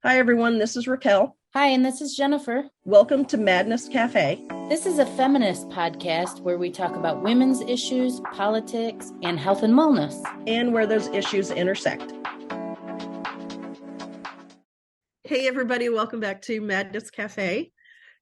Hi, everyone. This is Raquel. Hi, and this is Jennifer. Welcome to Madness Cafe. This is a feminist podcast where we talk about women's issues, politics, and health and wellness. And where those issues intersect. Hey, everybody. Welcome back to Madness Cafe.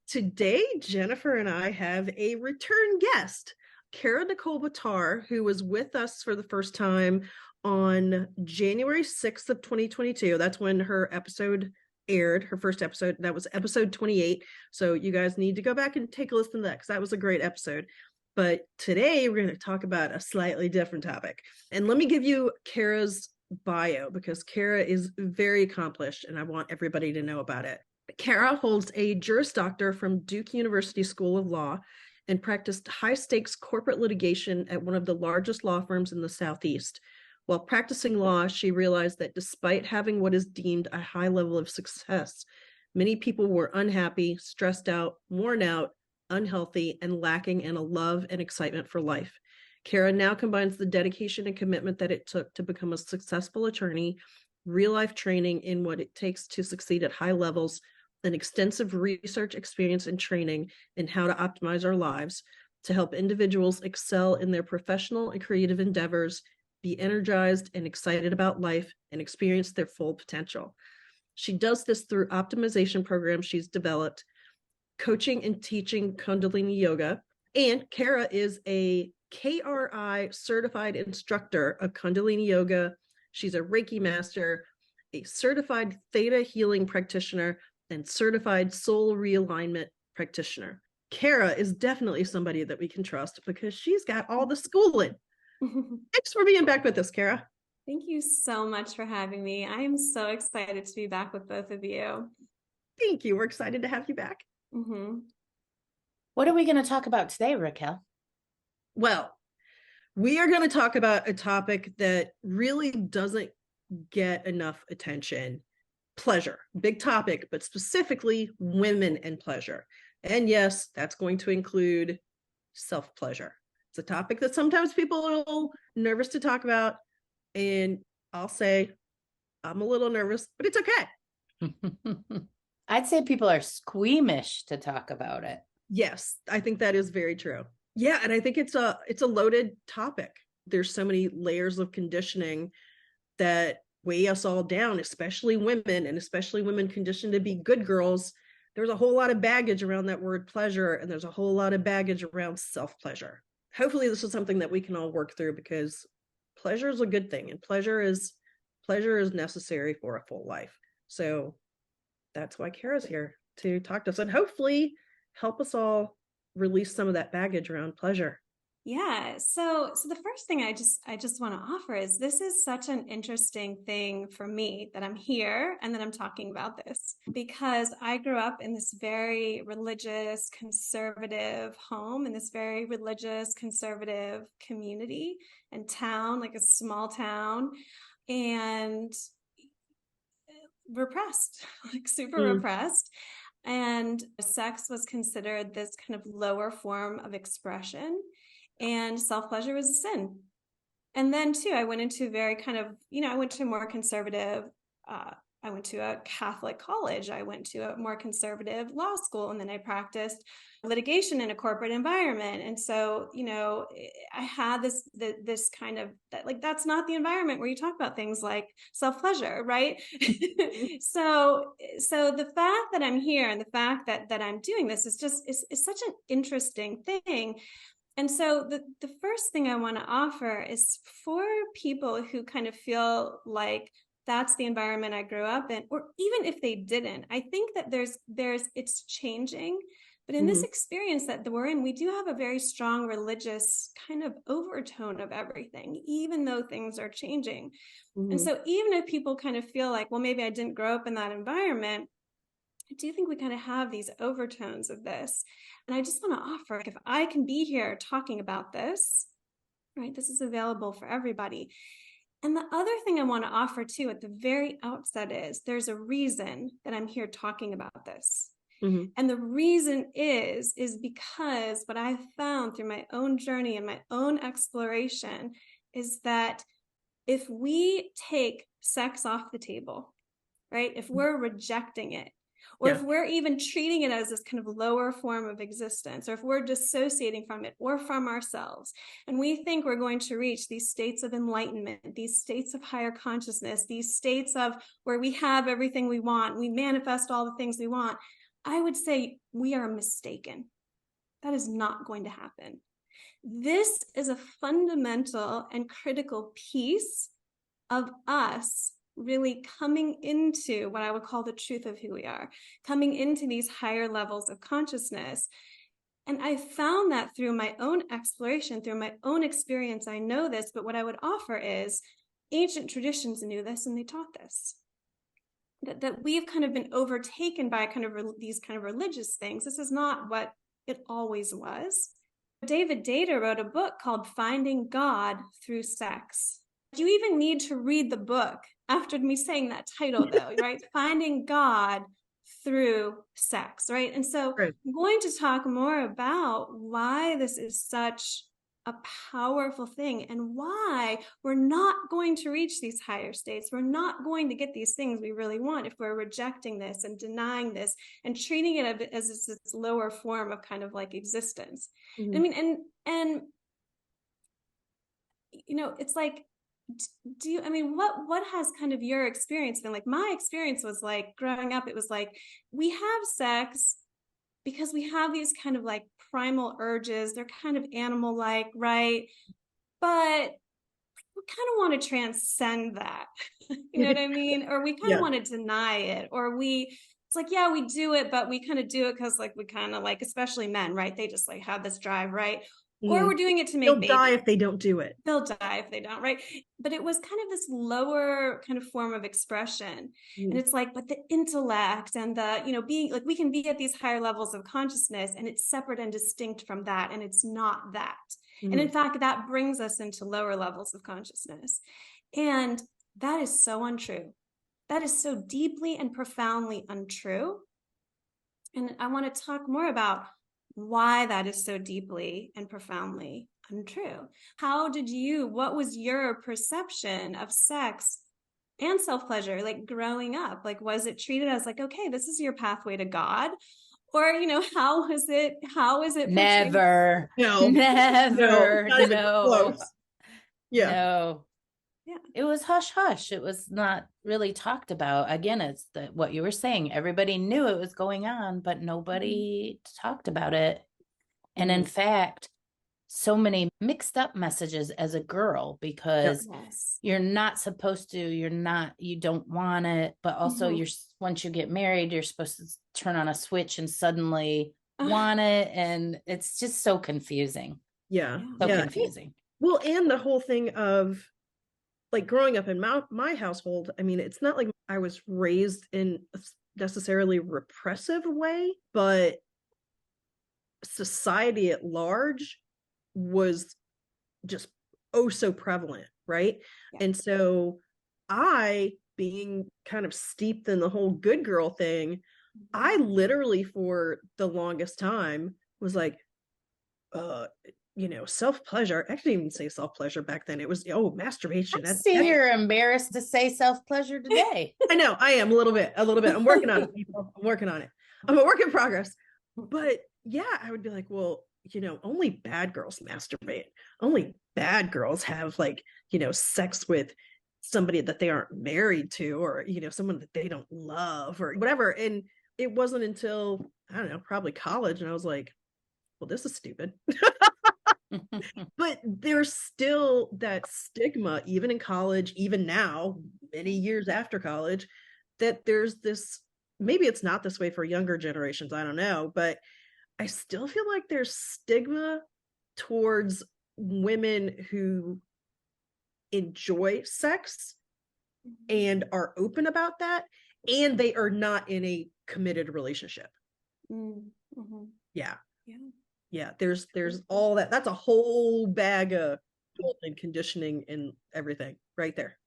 Today, Jennifer and I have a return guest, Kara Nicole Bitar, who was with us for the first time on January 6th of 2022. That's when her episode aired, her first episode. That was episode 28. So you guys need to go back and take a listen to that because that was a great episode. But today we're going to talk about a slightly different topic. And let me give you Kara's bio because Kara is very accomplished and I want everybody to know about it. Kara holds a Juris Doctor from Duke University School of Law and practiced high-stakes corporate litigation at one of the largest law firms in the Southeast. While practicing law, she realized that despite having what is deemed a high level of success, many people were unhappy, stressed out, worn out, unhealthy, and lacking in a love and excitement for life. Kara now combines the dedication and commitment that it took to become a successful attorney, real-life training in what it takes to succeed at high levels, an extensive research experience and training in how to optimize our lives to help individuals excel in their professional and creative endeavors, be energized and excited about life, and experience their full potential. She does this through optimization programs she's developed, coaching and teaching Kundalini Yoga, and Kara is a KRI certified instructor of Kundalini Yoga. She's a Reiki Master, a certified ThetaHealing practitioner, and certified SoulRealignment practitioner. Kara is definitely somebody that we can trust because she's got all the schooling. Thanks for being back with us, Kara. Thank you so much for having me. I am so excited to be back with both of you. Thank you. We're excited to have you back. What are we going to talk about today, Raquel? Well, we are going to talk about a topic that really doesn't get enough attention. Pleasure, big topic, but specifically women and pleasure. And yes, that's going to include self-pleasure. It's a topic that sometimes people are a little nervous to talk about. And I'll say I'm a little nervous, but it's okay. I'd say people are squeamish to talk about it. Yes, I think that is very true. Yeah, and I think it's a loaded topic. There's so many layers of conditioning that weigh us all down, especially women, and especially women conditioned to be good girls. There's a whole lot of baggage around that word pleasure, and there's a whole lot of baggage around self-pleasure. Hopefully this is something that we can all work through because pleasure is a good thing, and pleasure is necessary for a full life. So that's why Kara's here to talk to us and hopefully help us all release some of that baggage around pleasure. Yeah. So the first thing I just want to offer is this is such an interesting thing for me that I'm here and that I'm talking about this because I grew up in this very religious, conservative home, in this very religious, conservative community and town, like a small town, and repressed, like super repressed. And sex was considered this kind of lower form of expression. And self-pleasure was a sin. And then too, I went into very kind of, I went to more conservative, I went to a Catholic college, I went to a more conservative law school, and then I practiced litigation in a corporate environment. And so, I had this kind of, that's not the environment where you talk about things like self-pleasure, right? So the fact that I'm here and the fact that I'm doing this is such an interesting thing. And so the first thing I want to offer is for people who kind of feel like that's the environment I grew up in, or even if they didn't, I think that it's changing. But in this experience that we're in, we do have a very strong religious kind of overtone of everything, even though things are changing. And so even if people kind of feel like, well, maybe I didn't grow up in that environment, I do think we kind of have these overtones of this. And I just want to offer, like, if I can be here talking about this, right, this is available for everybody. And the other thing I want to offer too at the very outset is there's a reason that I'm here talking about this. And the reason is because what I've found through my own journey and my own exploration is that if we take sex off the table, right? If we're rejecting it, or if we're even treating it as this kind of lower form of existence, or if we're dissociating from it or from ourselves, and we think we're going to reach these states of enlightenment, these states of higher consciousness, these states of where we have everything we want, we manifest all the things we want, I would say we are mistaken. That is not going to happen. This is a fundamental and critical piece of us really coming into what I would call the truth of who we are, coming into these higher levels of consciousness. And I found that through my own exploration, through my own experience. I know this, but what I would offer is ancient traditions knew this and they taught this. That we've kind of been overtaken by kind of these kind of religious things. This is not what it always was. David Deida wrote a book called Finding God Through Sex. You even need to read the book after me saying that title, though, right? Finding God through sex, right? And so I'm going to talk more about why this is such a powerful thing and why we're not going to reach these higher states. We're not going to get these things we really want if we're rejecting this and denying this and treating it as this lower form of kind of like existence. Mm-hmm. I mean, and you know, it's like, what has kind of your experience been? Like my experience was like growing up, it was like, we have sex because we have these kind of like primal urges. They're kind of animal-like, right? But we kind of want to transcend that. You know what I mean? Or we kind of want to deny it, or it's like, yeah, we do it, but we kind of do it because like we kind of like, especially men, right? They just like have this drive, right? Or we're doing it to make They'll die if they don't do it. They'll die if they don't, right? But it was kind of this lower kind of form of expression. And it's like, but the intellect and the, you know, being like, we can be at these higher levels of consciousness and it's separate and distinct from that. And it's not that. And in fact, that brings us into lower levels of consciousness. And that is so untrue. That is so deeply and profoundly untrue. And I want to talk more about why that is so deeply and profoundly untrue. What was your perception of sex and self-pleasure, like growing up? Like, was it treated as like, okay, this is your pathway to God? Or, you know, how is it? Never. No. Yeah. No. Yeah. It was hush hush. It was not really talked about. Again, it's what you were saying. Everybody knew it was going on, but nobody talked about it. And in fact, so many mixed up messages as a girl, because you're not supposed to, you don't want it, but also once you get married, you're supposed to turn on a switch and suddenly want it. And it's just so confusing. Yeah. So confusing. Well, and the whole thing of like growing up in my household, I mean, it's not like I was raised in a necessarily repressive way, but society at large was just so prevalent, right? Yeah. And so I, being kind of steeped in the whole good girl thing, I literally for the longest time was like, you know, self-pleasure. I didn't even say self-pleasure back then. It was, masturbation. You're embarrassed to say self-pleasure today. I know, I am a little bit. I'm working on it, people. I'm working on it. I'm a work in progress. But yeah, I would be like, well, you know, only bad girls masturbate. Only bad girls have like, you know, sex with somebody that they aren't married to, or, you know, someone that they don't love or whatever. And it wasn't until, I don't know, probably college. And I was like, well, this is stupid. But there's still that stigma, even in college, even now, many years after college, that there's this, maybe it's not this way for younger generations, I don't know, but I still feel like there's stigma towards women who enjoy sex and are open about that, and they are not in a committed relationship. Yeah, there's all that. That's a whole bag of conditioning and everything right there.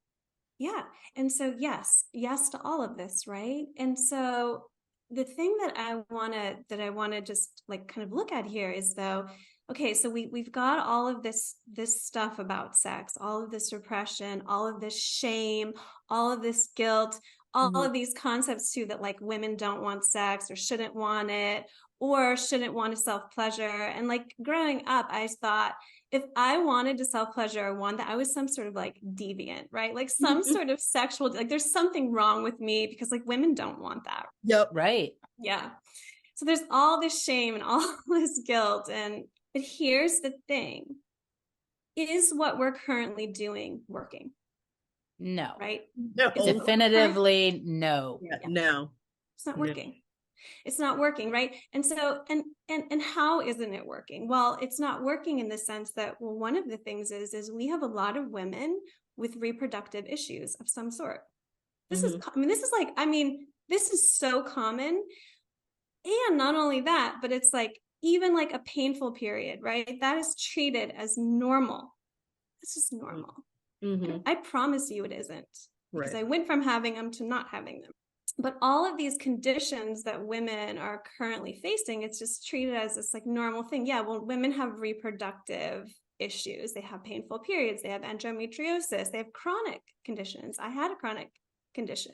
Yeah. And so yes to all of this, right? And so the thing that I want to just like kind of look at here is, though, okay, so we've got all of this stuff about sex, all of this repression, all of this shame, all of this guilt, all of these concepts too, that like women don't want sex or shouldn't want it or shouldn't want to self-pleasure. And like growing up, I thought if I wanted to self-pleasure or want that, I was some sort of like deviant, right? Like some sort of sexual, like there's something wrong with me because like women don't want that. Yep. Right. Yeah. So there's all this shame and all this guilt. But here's the thing. Is what we're currently doing working? No. Right? No. Definitively no. Yeah, no. It's not working. It's not working, right? And so, and how isn't it working? Well, it's not working in the sense that, well, one of the things is we have a lot of women with reproductive issues of some sort. This is so common. And not only that, but it's like, even like a painful period, right? That is treated as normal. It's just normal. I promise you it isn't. Because I went from having them to not having them. But all of these conditions that women are currently facing, it's just treated as this like normal thing. Yeah, well, women have reproductive issues. They have painful periods. They have endometriosis. They have chronic conditions. I had a chronic condition.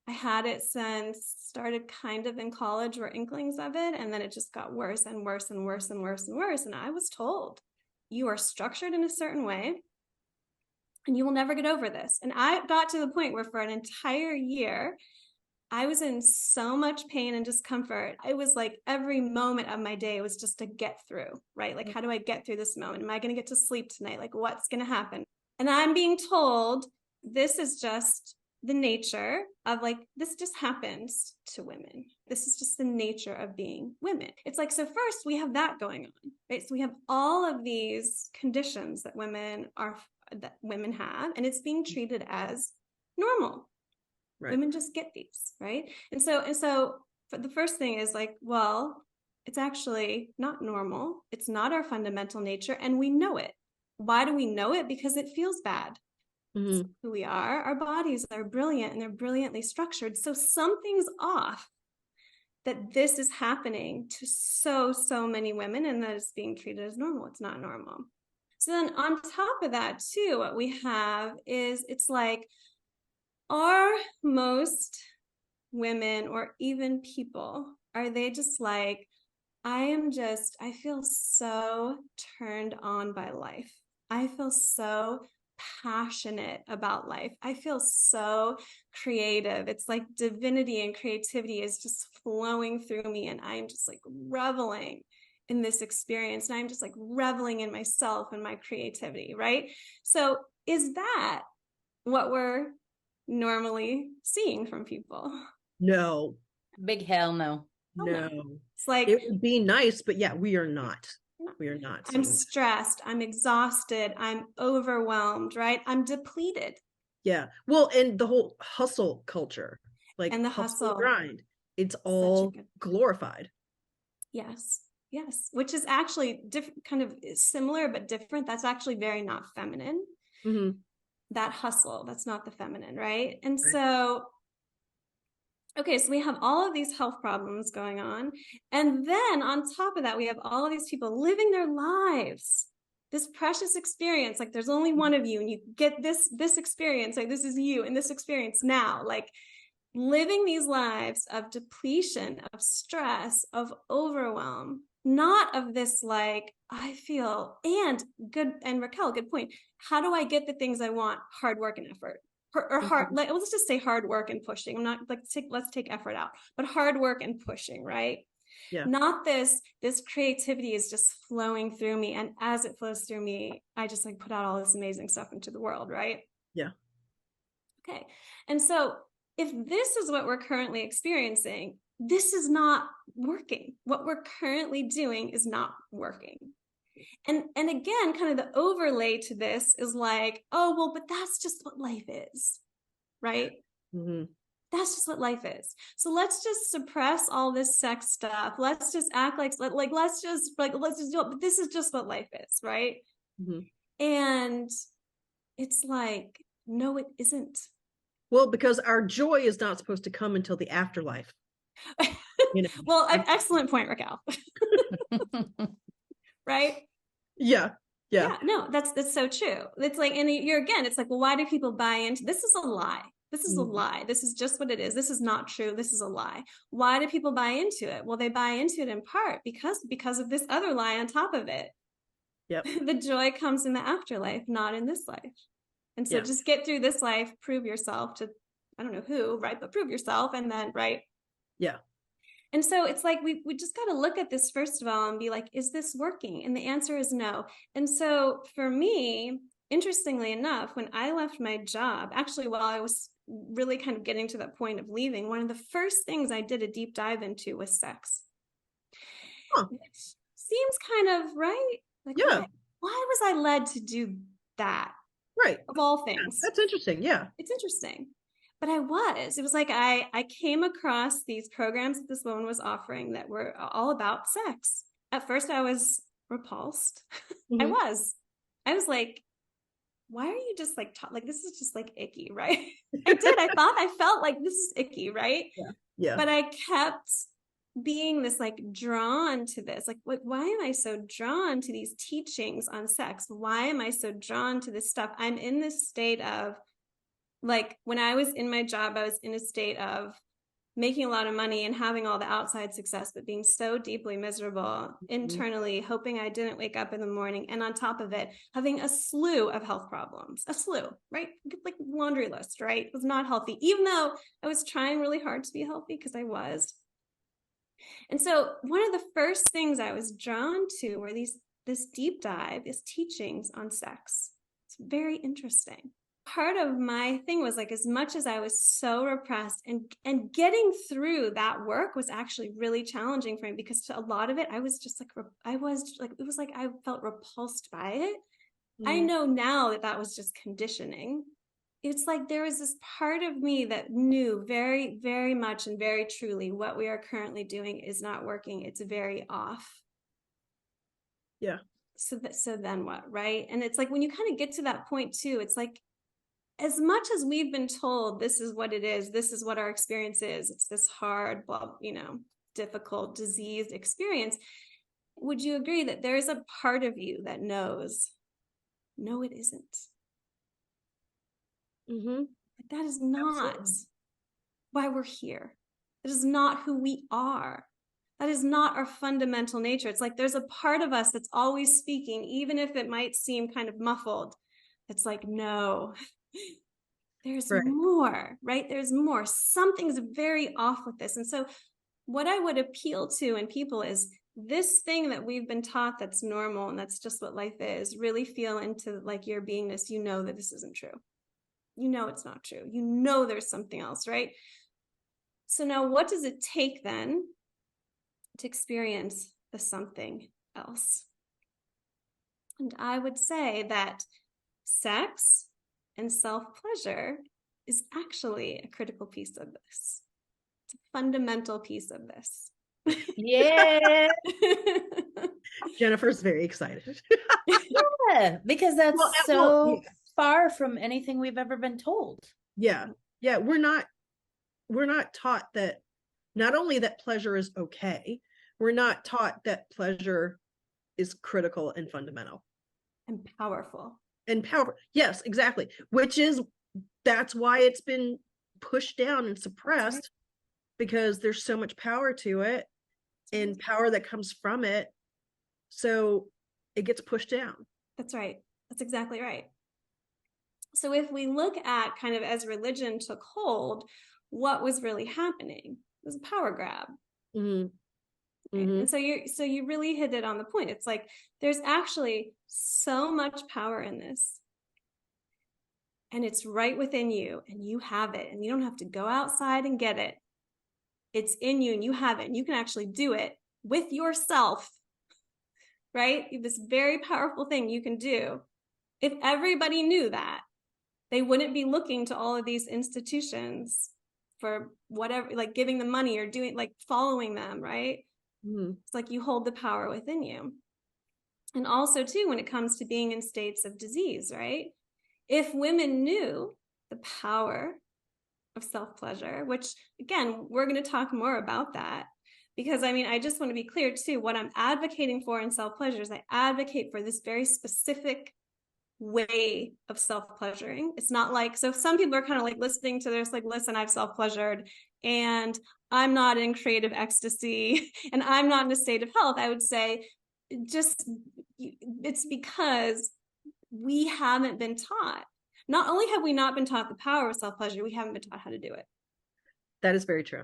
I had it since started kind of in college, were inklings of it. And then it just got worse and worse and worse and worse and worse. And I was told, you are structured in a certain way and you will never get over this. And I got to the point where for an entire year, I was in so much pain and discomfort. It was like every moment of my day was just to get through, right? Like, how do I get through this moment? Am I going to get to sleep tonight? Like, what's going to happen? And I'm being told this is just the nature of like, this just happens to women. This is just the nature of being women. It's like, so first we have that going on, right? So we have all of these conditions that women have, and it's being treated as normal. Right. Women just get these, right? And so for the first thing is like, well, it's actually not normal. It's not our fundamental nature, and we know it. Why do we know it? Because it feels bad. It's who we are. Our bodies are brilliant and they're brilliantly structured. So something's off that this is happening to so many women, and that is being treated as normal. It's not normal. So then on top of that too, what we have is it's like, are most women or even people, are they just like, I feel so turned on by life. I feel so passionate about life. I feel so creative. It's like divinity and creativity is just flowing through me. And I'm just like reveling in this experience. And I'm just like reveling in myself and my creativity, right? So is that what we're normally seeing from people? No. Big hell no. No. It's like, it would be nice, but yeah, we are not. We are not. I'm stressed. I'm exhausted. I'm overwhelmed, right? I'm depleted. Yeah. Well, and the whole hustle culture, like, and the hustle grind, it's all glorified. Yes. Yes. Which is actually kind of similar, but different. That's actually very not feminine. That hustle, that's not the feminine, right? And so, okay, so we have all of these health problems going on. And then on top of that, we have all of these people living their lives, this precious experience. Like there's only one of you and you get this experience. Like this is you in this experience now, like living these lives of depletion, of stress, of overwhelm, not of this, like, I feel, and Raquel, good point. How do I get the things I want? Hard work and effort. Or hard, like, let's just say hard work and pushing. I'm not like, let's take effort out, but hard work and pushing, right? Yeah. Not this creativity is just flowing through me. And as it flows through me, I just like put out all this amazing stuff into the world, right? Yeah. Okay. And so if this is what we're currently experiencing, this is not working. What we're currently doing is not working. And again, kind of the overlay to this is like, oh, well, but that's just what life is, right? That's just what life is. So let's just suppress all this sex stuff. Let's just act let's just do it. But this is just what life is, right? And it's like, no, it isn't. Well, because our joy is not supposed to come until the afterlife. Well, excellent point, Raquel. Right? Yeah. No, that's so true. It's like, and it's like, well, why do people buy into this? Is a lie. This is a lie. This is just what it is. This is not true. This is a lie. Why do people buy into it? Well, they buy into it in part because of this other lie on top of it. Yep. The joy comes in the afterlife, not in this life. And so just get through this life, prove yourself to, I don't know who, right? But prove yourself, and then, right? Yeah. And so it's like, we just got to look at this first of all and be like, is this working? And the answer is no. And so for me, interestingly enough, when I left my job, actually, while I was really kind of getting to that point of leaving, one of the first things I did a deep dive into was sex. Huh. Seems kind of right. Like, yeah. Why was I led to do that? Right. Of all things. Yeah, that's interesting. Yeah. It's interesting. But it was like, I came across these programs that this woman was offering that were all about sex. At first I was repulsed. I was like, why are you just like, this is just like icky, right? I felt like this is icky, right? Yeah. Yeah. But I kept being this like drawn to this, like, why am I so drawn to these teachings on sex? Why am I so drawn to this stuff? I'm in this state of, like, when I was in my job, I was in a state of making a lot of money and having all the outside success, but being so deeply miserable internally, hoping I didn't wake up in the morning. And on top of it, having a slew of health problems, right? Like laundry list, right? It was not healthy, even though I was trying really hard to be healthy, because I was. And so one of the first things I was drawn to were this deep dive, these teachings on sex. It's very interesting. Part of my thing was like, as much as I was so repressed, and getting through that work was actually really challenging for me, because to a lot of it, I was just like, it was like I felt repulsed by it. I know now that was just conditioning. It's like there was this part of me that knew very, very much and very truly what we are currently doing is not working. It's very off. Yeah. So then what, right? And it's like, when you kind of get to that point too, it's like, as much as we've been told this is what it is, this is what our experience is, it's this hard, difficult, diseased experience. Would you agree that there is a part of you that knows, no, it isn't? That is not why we're here. That is not who we are. That is not our fundamental nature. It's like there's a part of us that's always speaking, even if it might seem kind of muffled. It's like, no, there's more, right? There's more. Something's very off with this. And so what I would appeal to in people is this thing that we've been taught that's normal and that's just what life is, really feel into like your beingness. You know that this isn't true. You know it's not true. You know there's something else, right? So now what does it take then to experience the something else? And I would say that sex and self-pleasure is actually a critical piece of this. It's a fundamental piece of this. Yeah. Jennifer's very excited. Yeah, because that's far from anything we've ever been told. Yeah. Yeah. We're not taught that, not only that pleasure is okay, we're not taught that pleasure is critical and fundamental. And powerful. Yes, exactly. That's why it's been pushed down and suppressed, because there's so much power to it and power that comes from it. So it gets pushed down. That's right. That's exactly right. So if we look at kind of as religion took hold, what was really happening? It was a power grab. And so you really hit it on the point. It's like, there's actually so much power in this. And it's right within you, and you have it, and you don't have to go outside and get it. It's in you and you have it, and you can actually do it with yourself, right? This very powerful thing you can do. If everybody knew that, they wouldn't be looking to all of these institutions for whatever, like giving them money or doing, like following them, right? It's like you hold the power within you. And also too, when it comes to being in states of disease, right? If women knew the power of self-pleasure, which again, we're going to talk more about that, because I just want to be clear too, what I'm advocating for in self-pleasure is I advocate for this very specific way of self-pleasuring. It's not like, so some people are kind of like listening to this, like, listen, I've self-pleasured and I'm not in creative ecstasy and I'm not in a state of health. I would say just, it's because we haven't been taught. Not only have we not been taught the power of self-pleasure, we haven't been taught how to do it. That is very true.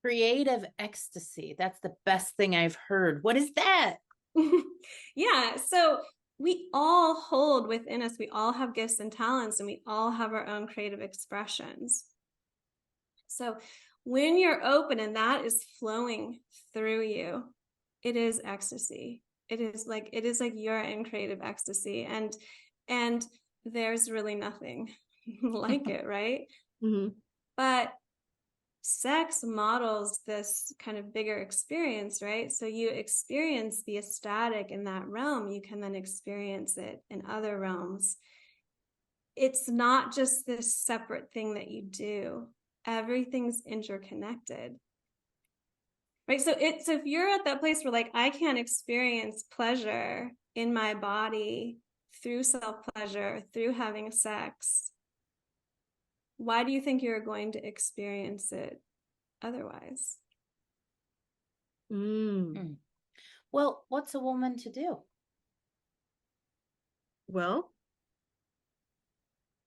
Creative ecstasy. That's the best thing I've heard. What is that? Yeah. So we all hold within us, we all have gifts and talents, and we all have our own creative expressions. So when you're open and that is flowing through you, it is ecstasy. It is like you're in creative ecstasy, and there's really nothing like it, right? Mm-hmm. But sex models this kind of bigger experience, right? So you experience the ecstatic in that realm, you can then experience it in other realms. It's not just this separate thing that you do. Everything's interconnected. Right? So if you're at that place where like, I can't experience pleasure in my body through self-pleasure, through having sex, why do you think you're going to experience it otherwise? Well, what's a woman to do? Well,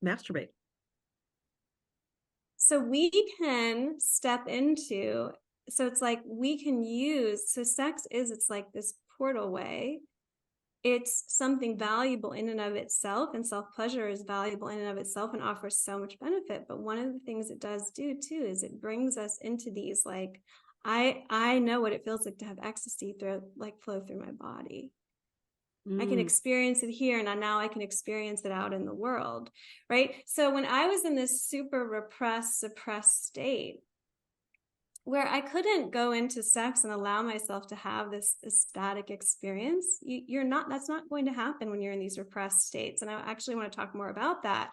masturbate. So we can step into, so it's like we can use, so sex is, it's like this portal way. It's something valuable in and of itself, and self-pleasure is valuable in and of itself and offers so much benefit. But one of the things it does do too is it brings us into these, like, I know what it feels like to have ecstasy flow through my body. I can experience it here, and now I can experience it out in the world, right? So when I was in this super repressed, suppressed state, where I couldn't go into sex and allow myself to have this ecstatic experience, that's not going to happen when you're in these repressed states. And I actually want to talk more about that.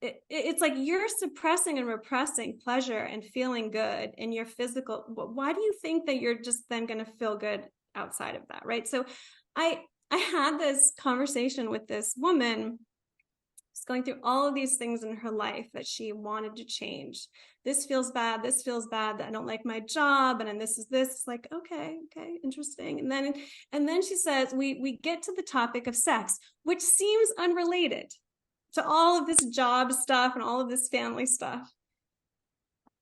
It's like you're suppressing and repressing pleasure and feeling good in your physical. Why do you think that you're just then going to feel good outside of that, right? So I had this conversation with this woman. She's going through all of these things in her life that she wanted to change. This feels bad. This feels bad. That I don't like my job. And then this is this. It's like, okay, interesting. And then she says, we get to the topic of sex, which seems unrelated to all of this job stuff and all of this family stuff.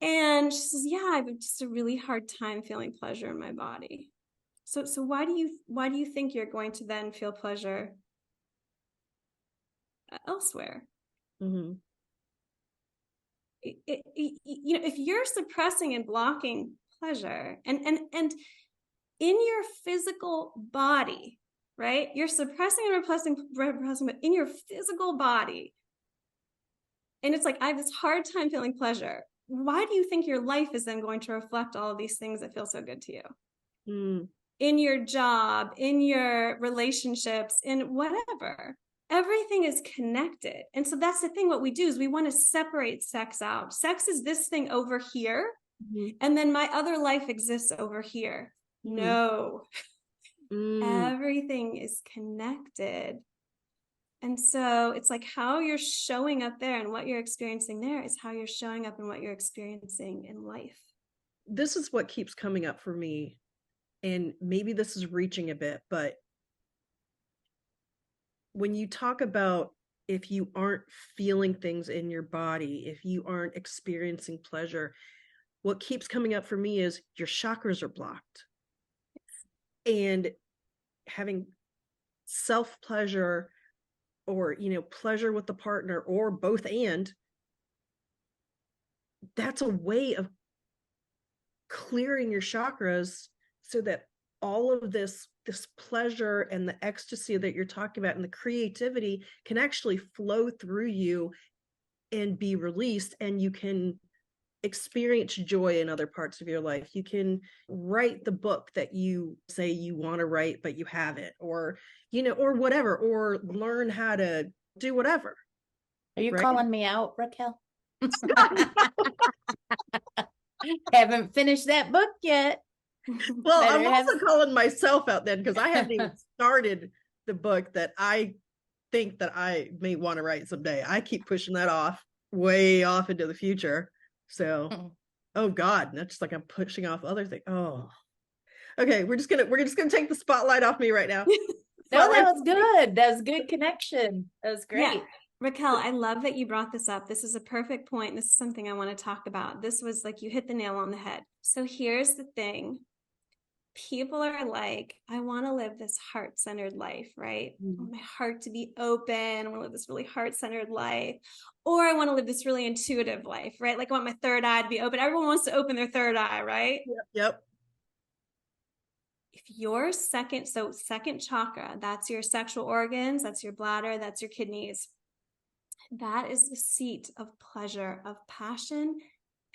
And she says, yeah, I have just a really hard time feeling pleasure in my body. So why do you think you're going to then feel pleasure elsewhere? Mm-hmm. If you're suppressing and blocking pleasure and in your physical body, right? You're suppressing and repressing, but in your physical body. And it's like, I have this hard time feeling pleasure. Why do you think your life is then going to reflect all of these things that feel so good to you? In your job, in your relationships, in whatever. Everything is connected. And so that's the thing. What we do is we want to separate sex out. Sex is this thing over here. And then my other life exists over here. No. Everything is connected. And so it's like how you're showing up there and what you're experiencing there is how you're showing up and what you're experiencing in life. This is what keeps coming up for me. And maybe this is reaching a bit, but when you talk about if you aren't feeling things in your body, if you aren't experiencing pleasure, what keeps coming up for me is your chakras are blocked. And having self-pleasure or, pleasure with the partner or both, and that's a way of clearing your chakras so that all of this pleasure and the ecstasy that you're talking about and the creativity can actually flow through you and be released, and you can experience joy in other parts of your life. You can write the book that you say you want to write, but you haven't, or, or whatever, or learn how to do whatever. Are you calling me out, Raquel? Haven't finished that book yet. Well, I'm also calling myself out then, because I haven't even started the book that I think that I may want to write someday. I keep pushing that off, way off into the future. So, oh God, that's just like I'm pushing off other things. Oh, okay. We're just gonna take the spotlight off me right now. No, that was good. That was good connection. That was great. Yeah. Raquel, I love that you brought this up. This is a perfect point. This is something I want to talk about. This was like, you hit the nail on the head. So here's the thing. People are like, I want to live this heart-centered life, right? I want my heart to be open. I want to live this really heart-centered life. Or I want to live this really intuitive life, right? Like I want my third eye to be open. Everyone wants to open their third eye, right? Yep. If your second chakra, that's your sexual organs, that's your bladder, that's your kidneys. That is the seat of pleasure, of passion,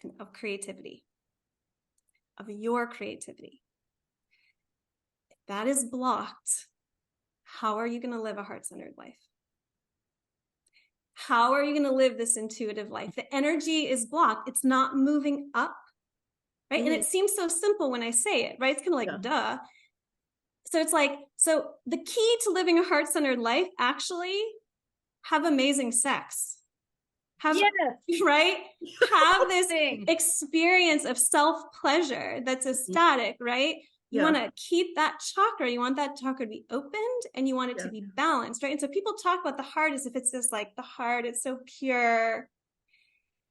and of creativity, of your creativity. If that is blocked, how are you going to live a heart-centered life? How are you going to live this intuitive life? The energy is blocked. It's not moving up, right? And it seems so simple when I say it, right? It's kind of like, duh. So it's like, so the key to living a heart-centered life, actually, have amazing sex. Right? Have this experience of self-pleasure that's ecstatic, right? You want to keep that chakra. You want that chakra to be opened and you want it to be balanced, right? And so people talk about the heart as if it's just like the heart, it's so pure.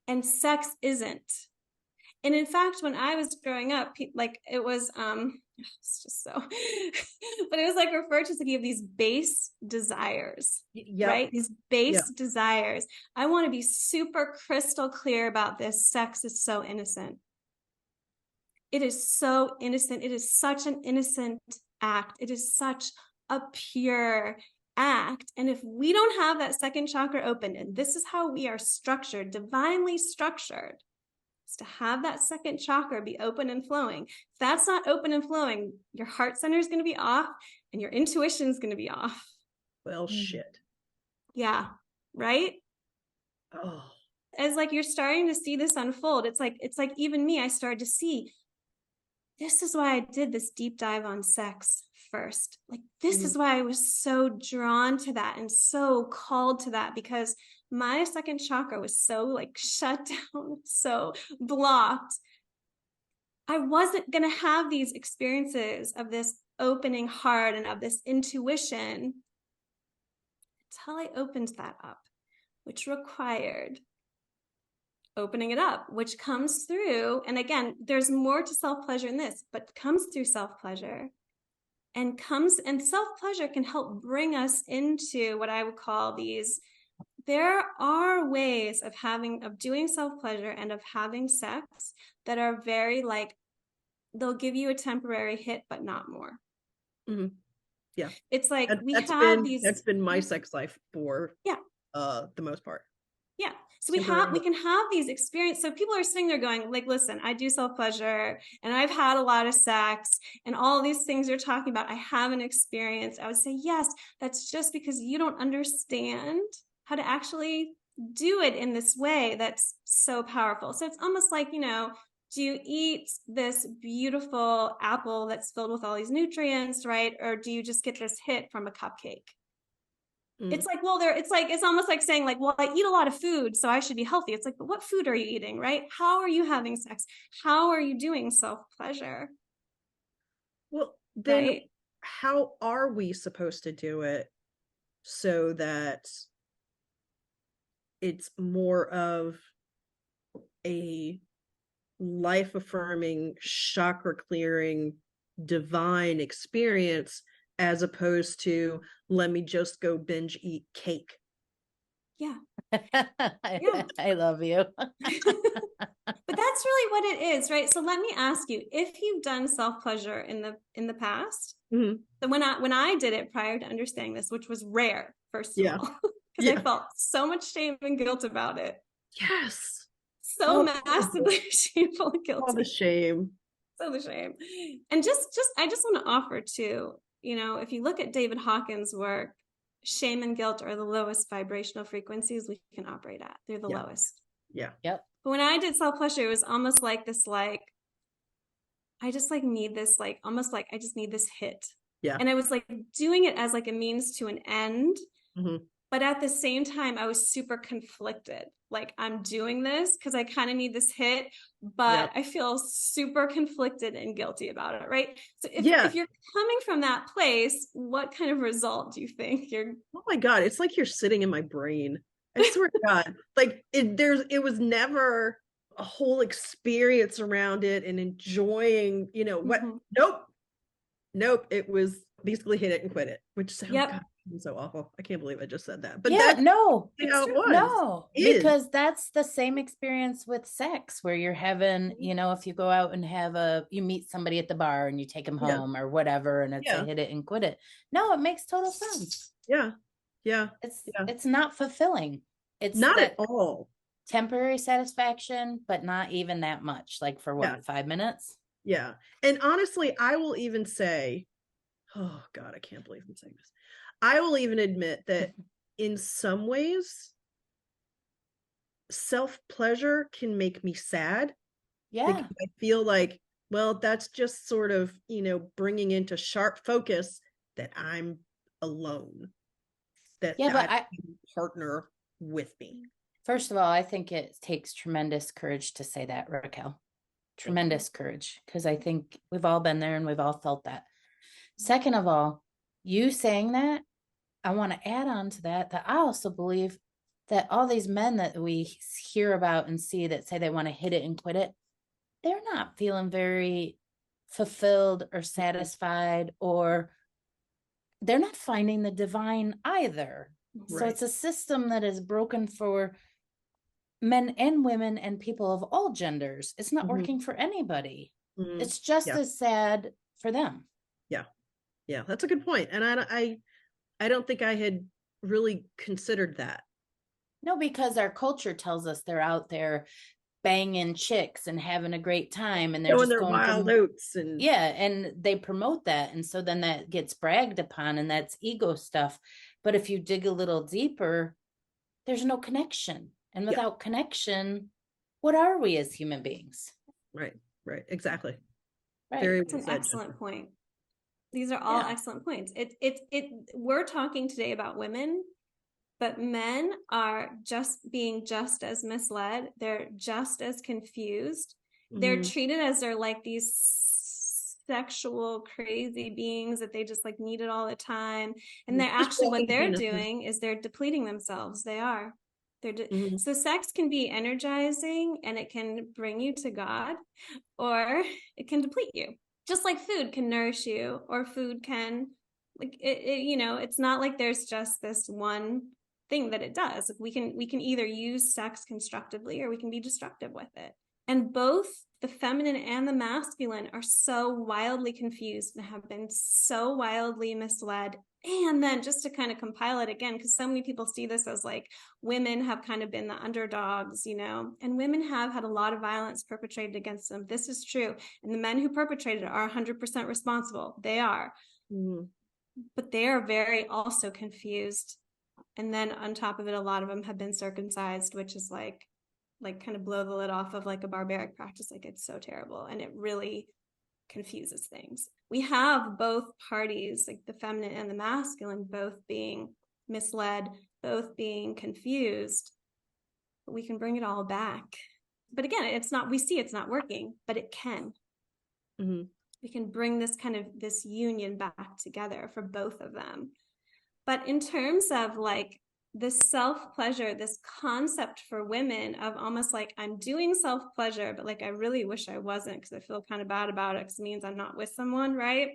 And sex isn't. And in fact, when I was growing up, like it was, it's just so, but it was like referred to as if you have these base desires, right? These base desires. I want to be super crystal clear about this. Sex is so innocent. It is so innocent. It is such an innocent act. It is such a pure act. And if we don't have that second chakra open, and this is how we are structured, divinely structured, is to have that second chakra be open and flowing. If that's not open and flowing, your heart center is going to be off and your intuition is going to be off. Well, shit. Yeah. Right? Oh. As like you're starting to see this unfold, it's like even me, I started to see, this is why I did this deep dive on sex first. Like, this is why I was so drawn to that and so called to that, because my second chakra was so like shut down, so blocked. I wasn't going to have these experiences of this opening heart and of this intuition until I opened that up, which required opening it up, which comes through. And again, there's more to self-pleasure in this, but comes through self-pleasure and self-pleasure can help bring us into what I would call these. There are ways of doing self-pleasure and of having sex that are very like, they'll give you a temporary hit, but not more. Mm-hmm. Yeah. It's like that's been my sex life for the most part. Yeah. So we can have these experiences. So people are sitting there going like, listen, I do self-pleasure and I've had a lot of sex and all these things you're talking about, I haven't experienced. I would say, yes, that's just because you don't understand how to actually do it in this way that's so powerful. So it's almost like, do you eat this beautiful apple that's filled with all these nutrients, right? Or do you just get this hit from a cupcake? It's like, well, it's almost like saying like, well, I eat a lot of food, so I should be healthy. It's like, but what food are you eating, right? How are you having sex? How are you doing self-pleasure? Well, then how are we supposed to do it so that it's more of a life-affirming, chakra-clearing, divine experience, as opposed to, let me just go binge eat cake? Yeah. I love you. But that's really what it is, right? So let me ask you, if you've done self-pleasure in the past, so when I did it prior to understanding this, which was rare, first of all, because I felt so much shame and guilt about it. Yes. So massively shameful and guilty. All the shame. So the shame. And I just want to offer too, if you look at David Hawkins' work, shame and guilt are the lowest vibrational frequencies we can operate at. They're the lowest. Yeah. Yep. But when I did self-pleasure, it was almost like this, like, I just like need this, like, almost like I just need this hit. Yeah. And I was like doing it as like a means to an end. But at the same time, I was super conflicted. Like, I'm doing this because I kind of need this hit, but I feel super conflicted and guilty about it, right? So if you're coming from that place, what kind of result do you think you're? Oh my God, it's like you're sitting in my brain. I swear to God, like it was never a whole experience around it and enjoying, what? Nope. It was basically hit it and quit it, which sounds God, so awful. I can't believe I just said that. But that's no, how it was. No, because that's the same experience with sex where you're having, if you go out and you meet somebody at the bar and you take them home or whatever, and it's a hit it and quit it. No, it makes total sense. Yeah. It's not fulfilling. It's not at all. Temporary satisfaction, but not even that much. Like for what, 5 minutes? Yeah. And honestly, I will even say, oh God, I can't believe I'm saying this. I will even admit that in some ways, self-pleasure can make me sad. Yeah. Because I feel like, well, that's just sort of, bringing into sharp focus that I'm alone. But I partner with me. First of all, I think it takes tremendous courage to say that, Raquel. Tremendous courage, because I think we've all been there and we've all felt that. Second of all, you saying that, I want to add on to that I also believe that all these men that we hear about and see that say they want to hit it and quit it, they're not feeling very fulfilled or satisfied, or they're not finding the divine either. Right. So it's a system that is broken for men and women and people of all genders. It's not working for anybody. It's just as sad for them. Yeah, that's a good point. And I don't think I had really considered that. No, because our culture tells us they're out there banging chicks and having a great time, and they're just going wild oats and and they promote that, and so then that gets bragged upon, and that's ego stuff. But if you dig a little deeper, there's no connection, and without connection, what are we as human beings? Right, exactly. Right. It's an excellent point. These are all excellent points. We're talking today about women, but men are just as misled. They're just as confused. They're treated as they're like these sexual crazy beings that they just like need it all the time. And they're actually, what they're doing is they're depleting themselves. They are. So sex can be energizing and it can bring you to God, or it can deplete you. Just like food can nourish you, or food can, like it's not like there's just this one thing that it does. We can either use sex constructively or we can be destructive with it. And both the feminine and the masculine are so wildly confused and have been so wildly misled. And then just to kind of compile it again, because so many people see this as like women have kind of been the underdogs, and women have had a lot of violence perpetrated against them. This is true. And the men who perpetrated it are 100% responsible. They are. But they are very also confused. And then on top of it, a lot of them have been circumcised, which is like kind of blow the lid off of like a barbaric practice. Like, it's so terrible. And it really confuses things. We have both parties, like the feminine and the masculine, both being misled, both being confused, but we can bring it all back. But again, we see it's not working, but it can. We can bring this union back together for both of them. But in terms of like this self-pleasure, this concept for women of almost like, I'm doing self-pleasure, but like, I really wish I wasn't, because I feel kind of bad about it, because it means I'm not with someone, right?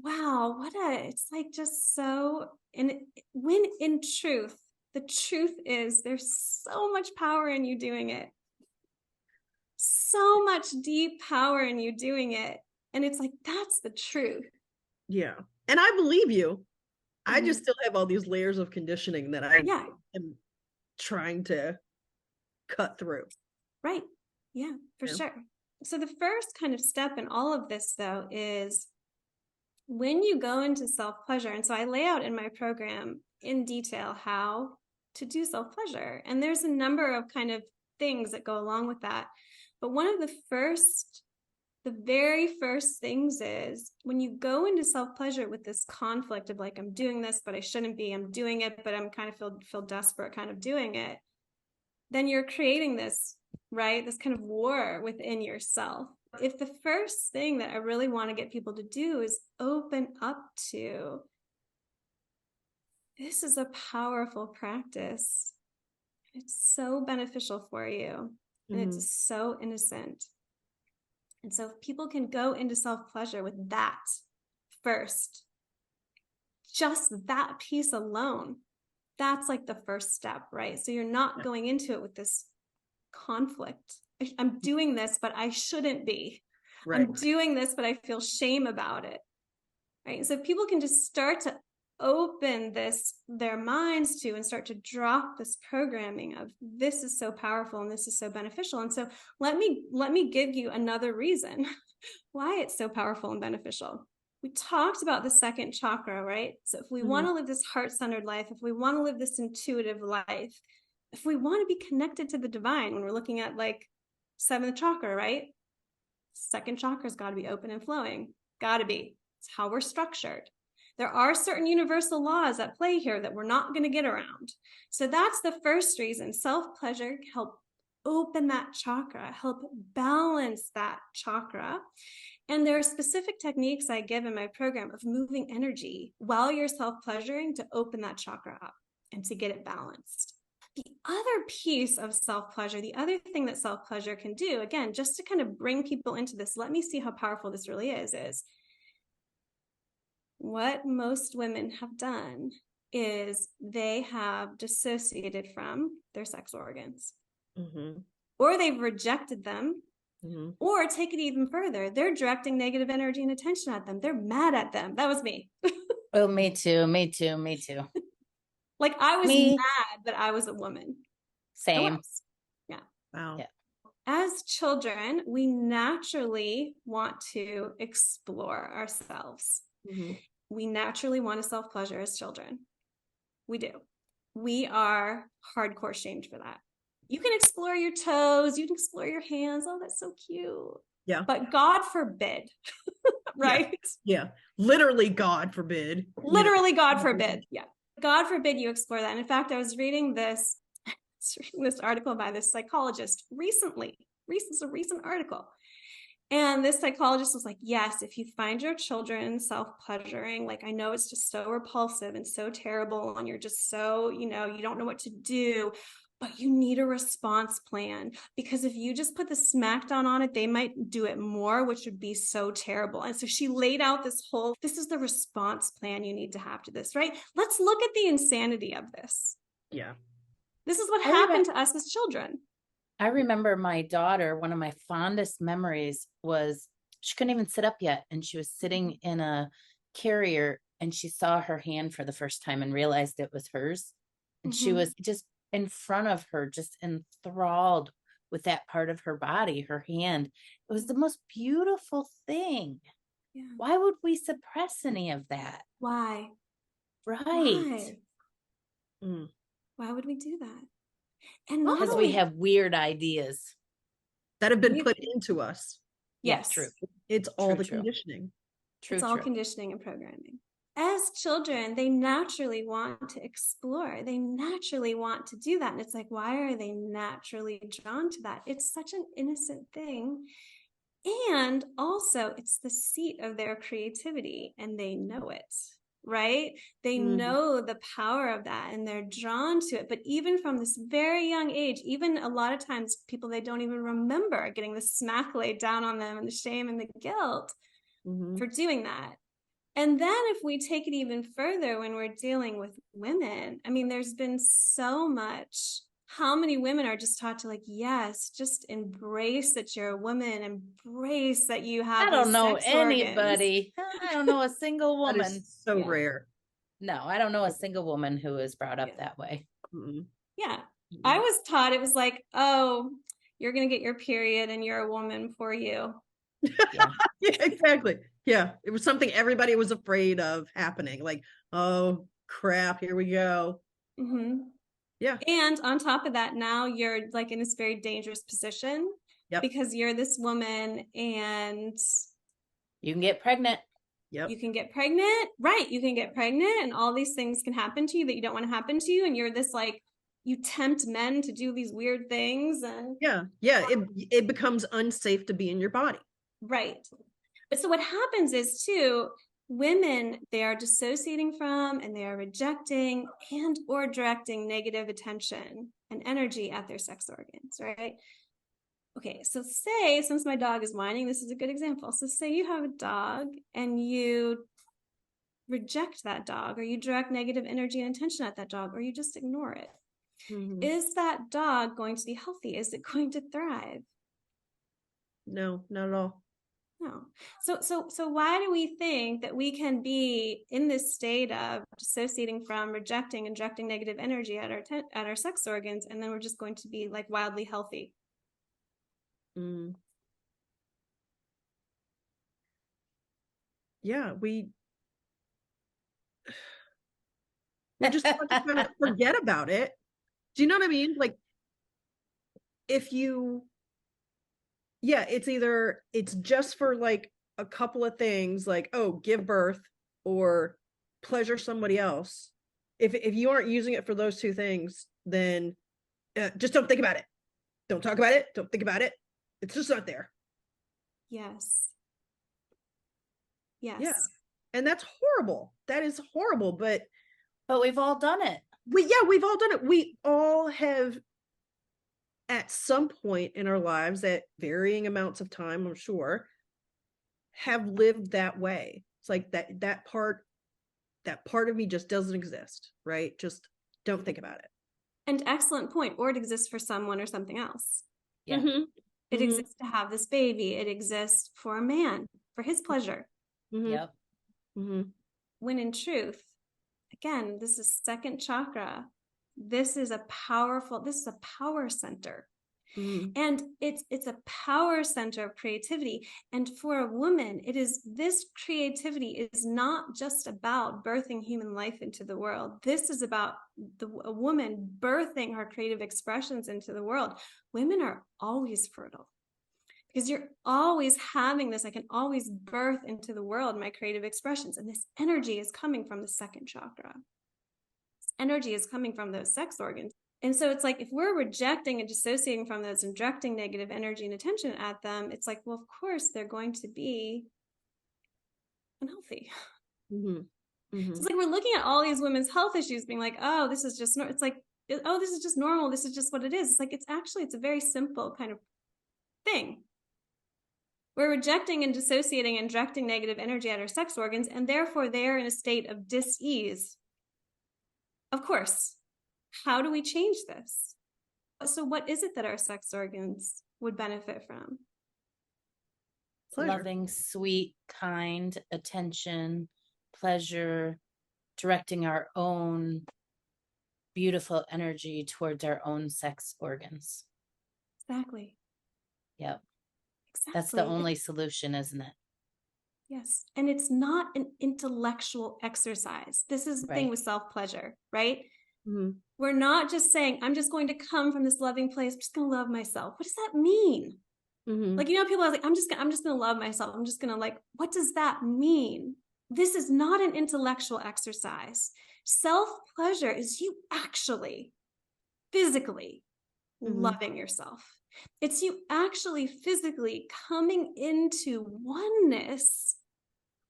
Wow, it's like just so, and when in truth, the truth is there's so much power in you doing it. So much deep power in you doing it. And it's like, that's the truth. Yeah. And I believe you. I just still have all these layers of conditioning that I am trying to cut through. Right. Yeah, for sure. So the first kind of step in all of this, though, is when you go into self-pleasure. And so I lay out in my program in detail how to do self-pleasure. And there's a number of kind of things that go along with that. But one of the first the very first things is when you go into self-pleasure with this conflict of like, I'm doing this, but I shouldn't be, I'm doing it, but I'm kind of feel desperate kind of doing it, then you're creating this, right? This kind of war within yourself. If the first thing that I really want to get people to do is open up to, this is a powerful practice. It's so beneficial for you. And it's so innocent. And so if people can go into self-pleasure with that first, just that piece alone, that's like the first step, right? So you're not going into it with this conflict. I'm doing this, but I shouldn't be. Right. I'm doing this, but I feel shame about it. Right. So people can just start to open their minds to, and start to drop this programming of, this is so powerful and this is so beneficial. And so let me give you another reason why it's so powerful and beneficial. We talked about the second chakra, right? So if we want to live this heart-centered life, if we want to live this intuitive life, if we want to be connected to the divine, when we're looking at like seventh chakra, right? Second chakra's got to be open and flowing. Got to be. It's how we're structured. There are certain universal laws at play here that we're not going to get around. So that's the first reason. Self-pleasure help open that chakra, help balance that chakra. And there are specific techniques I give in my program of moving energy while you're self-pleasuring to open that chakra up and to get it balanced. The other piece of self-pleasure, the other thing that self-pleasure can do, again, just to kind of bring people into this, let me see how powerful this really is what most women have done is they have dissociated from their sex organs, or they've rejected them, or take it even further. They're directing negative energy and attention at them. They're mad at them. That was me. Oh, me too. Like I was mad that I was a woman. Same. Yeah. Wow. Yeah. As children, we naturally want to explore ourselves. We naturally want to self-pleasure as children. We do. We are hardcore shamed for that. You can explore your toes. You can explore your hands. Oh, that's so cute. Yeah. But God forbid, right? Yeah. Literally, God forbid. Literally, God forbid. Yeah. God forbid you explore that. And in fact, I was reading this article by this psychologist recently. It's a recent article. And this psychologist was like, yes, if you find your children self-pleasuring, like, I know it's just so repulsive and so terrible, and you're just so, you don't know what to do, but you need a response plan, because if you just put the smackdown on it, they might do it more, which would be so terrible. And so she laid out this is the response plan you need to have to this, right? Let's look at the insanity of this. Yeah. This is what happened to us as children. I remember my daughter, one of my fondest memories was she couldn't even sit up yet. And she was sitting in a carrier and she saw her hand for the first time and realized it was hers. And she was just in front of her, just enthralled with that part of her body, her hand. It was the most beautiful thing. Yeah. Why would we suppress any of that? Why? Right. Why would we do that? And because we have weird ideas that have been put into us. Yes. True. It's all the conditioning. It's all conditioning and programming. As children, they naturally want to explore. They naturally want to do that. And it's like, why are they naturally drawn to that? It's such an innocent thing. And also, it's the seat of their creativity, and they know it. Right? They know the power of that, and they're drawn to it. But even from this very young age, even a lot of times people, they don't even remember getting the smack laid down on them and the shame and the guilt for doing that. And then if we take it even further, when we're dealing with women, I mean, there's been so much. How many women are just taught to, like, yes, just embrace that you're a woman, embrace that you have. I don't know anybody. I don't know a single woman. That is so rare. No, I don't know a single woman who is brought up that way. Yeah. I was taught it was like, oh, you're going to get your period and you're a woman for you. Yeah. Yeah, exactly. Yeah. It was something everybody was afraid of happening. Like, oh, crap, here we go. Yeah. And on top of that, now you're like in this very dangerous position Yep. because you're this woman and You can get pregnant. Yep. you can get pregnant, right? You can get pregnant and all these things can happen to you that you don't want to happen to you. And you're this like, you tempt men to do these weird things. And yeah. It becomes unsafe to be in your body. right. But so what happens is too, women, they are dissociating from and they are rejecting and or directing negative attention and energy at their sex organs, right? Okay, so say, since my dog is whining, this is a good example. So say you have a dog and you reject that dog, or you direct negative energy and attention at that dog, or you just ignore it. Mm-hmm. Is that dog going to be healthy? Is it going to thrive? No, not at all. No. So why do we think that we can be in this state of dissociating from, rejecting, and directing negative energy at our sex organs, and then we're just going to be like wildly healthy? Yeah, we're just going to kind of forget about it. Do you know what I mean? Like, if you, yeah, it's just for like a couple of things, like, oh, give birth or pleasure somebody else. If you aren't using it for those two things, then just don't think about it. Don't talk about it. Don't think about it. It's just not there. Yes. Yeah. And that's horrible. That is horrible. But we've all done it. We've all done it. We all have, at some point in our lives, at varying amounts of time, I'm sure, have lived that way. It's like that part of me just doesn't exist, right? Just don't think about it. And excellent point. Or it exists for someone or something else. Yeah. Mm-hmm. It exists to have this baby. It exists for a man, for his pleasure. Mm-hmm. Yep. Mm-hmm. When in truth, again, this is second chakra. This is a power center. Mm-hmm. And it's a power center of creativity. And for a woman, this creativity is not just about birthing human life into the world. This is about a woman birthing her creative expressions into the world. Women are always fertile because you're always having this. I can always birth into the world my creative expressions. And this energy is coming from the second chakra. This energy is coming from those sex organs. And so it's like, if we're rejecting and dissociating from those and directing negative energy and attention at them, it's like, well, of course, they're going to be unhealthy. Mm-hmm. Mm-hmm. So it's like, we're looking at all these women's health issues being like, oh, this is just, it's like, oh, this is just normal. This is just what it is. It's like, it's a very simple kind of thing. We're rejecting and dissociating and directing negative energy at our sex organs, and therefore they're in a state of dis-ease. Of course. How do we change this? So what is it that our sex organs would benefit from? Pleasure. Loving, sweet, kind attention, pleasure, directing our own beautiful energy towards our own sex organs. Exactly. Yep. Exactly. That's the only solution, isn't it? Yes. And it's not an intellectual exercise. This is the thing with self-pleasure, right? Mm-hmm. We're not just saying, I'm just going to come from this loving place. I'm just going to love myself. What does that mean? Mm-hmm. Like, people are like, I'm just going to love myself. I'm just going to like, what does that mean? This is not an intellectual exercise. Self-pleasure is you actually physically loving yourself. It's you actually physically coming into oneness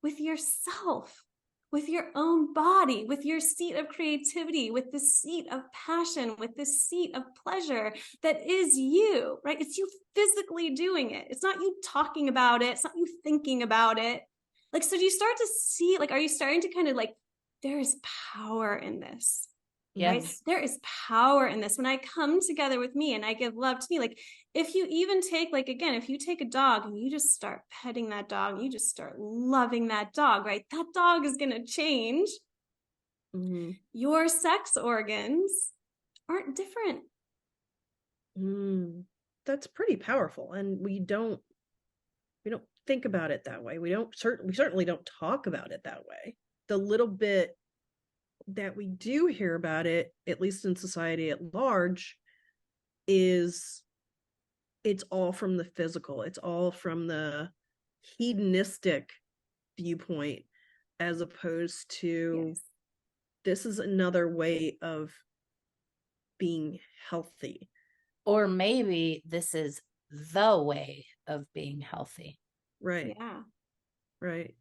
with yourself, with your own body, with your seat of creativity, with the seat of passion, with the seat of pleasure that is you, right? It's you physically doing it. It's not you talking about it. It's not you thinking about it. Like, so do you start to see, like, are you starting to kind of like, there is power in this? Yes. Right? There is power in this. When I come together with me and I give love to me, like, if you even take, like, again, if you take a dog and you just start petting that dog, you just start loving that dog, right? That dog is going to change. Mm-hmm. Your sex organs aren't different. That's pretty powerful. And we don't think about it that way. We certainly don't talk about it that way. The little bit that we do hear about it, at least in society at large, is it's all from the physical. It's all from the hedonistic viewpoint, as opposed to Yes. this is another way of being healthy. Or maybe this is the way of being healthy. Right. Yeah. Right.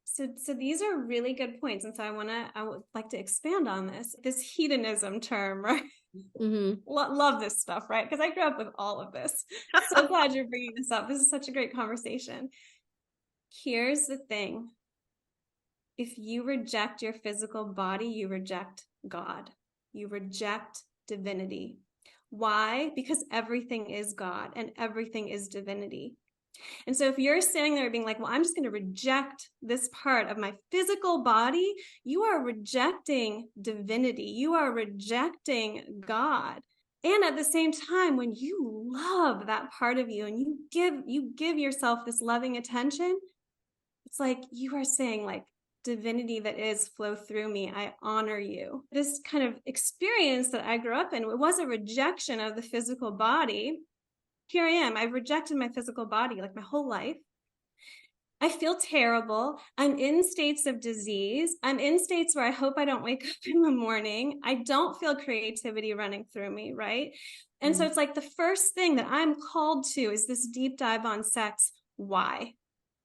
So these are really good points. And so I would like to expand on this hedonism term, right? Mm-hmm. Love this stuff, right? Because I grew up with all of this. So glad you're bringing this up. This is such a great conversation. Here's the thing. If you reject your physical body, you reject God. You reject divinity. Why? Because everything is God and everything is divinity. And so if you're standing there being like, well, I'm just going to reject this part of my physical body, you are rejecting divinity. You are rejecting God. And at the same time, when you love that part of you and you give yourself this loving attention, it's like you are saying, like, divinity that is, flow through me. I honor you. This kind of experience that I grew up in, it was a rejection of the physical body. Here I am. I've rejected my physical body like my whole life. I feel terrible. I'm in states of disease. I'm in states where I hope I don't wake up in the morning. I don't feel creativity running through me, right? And so it's like the first thing that I'm called to is this deep dive on sex. Why?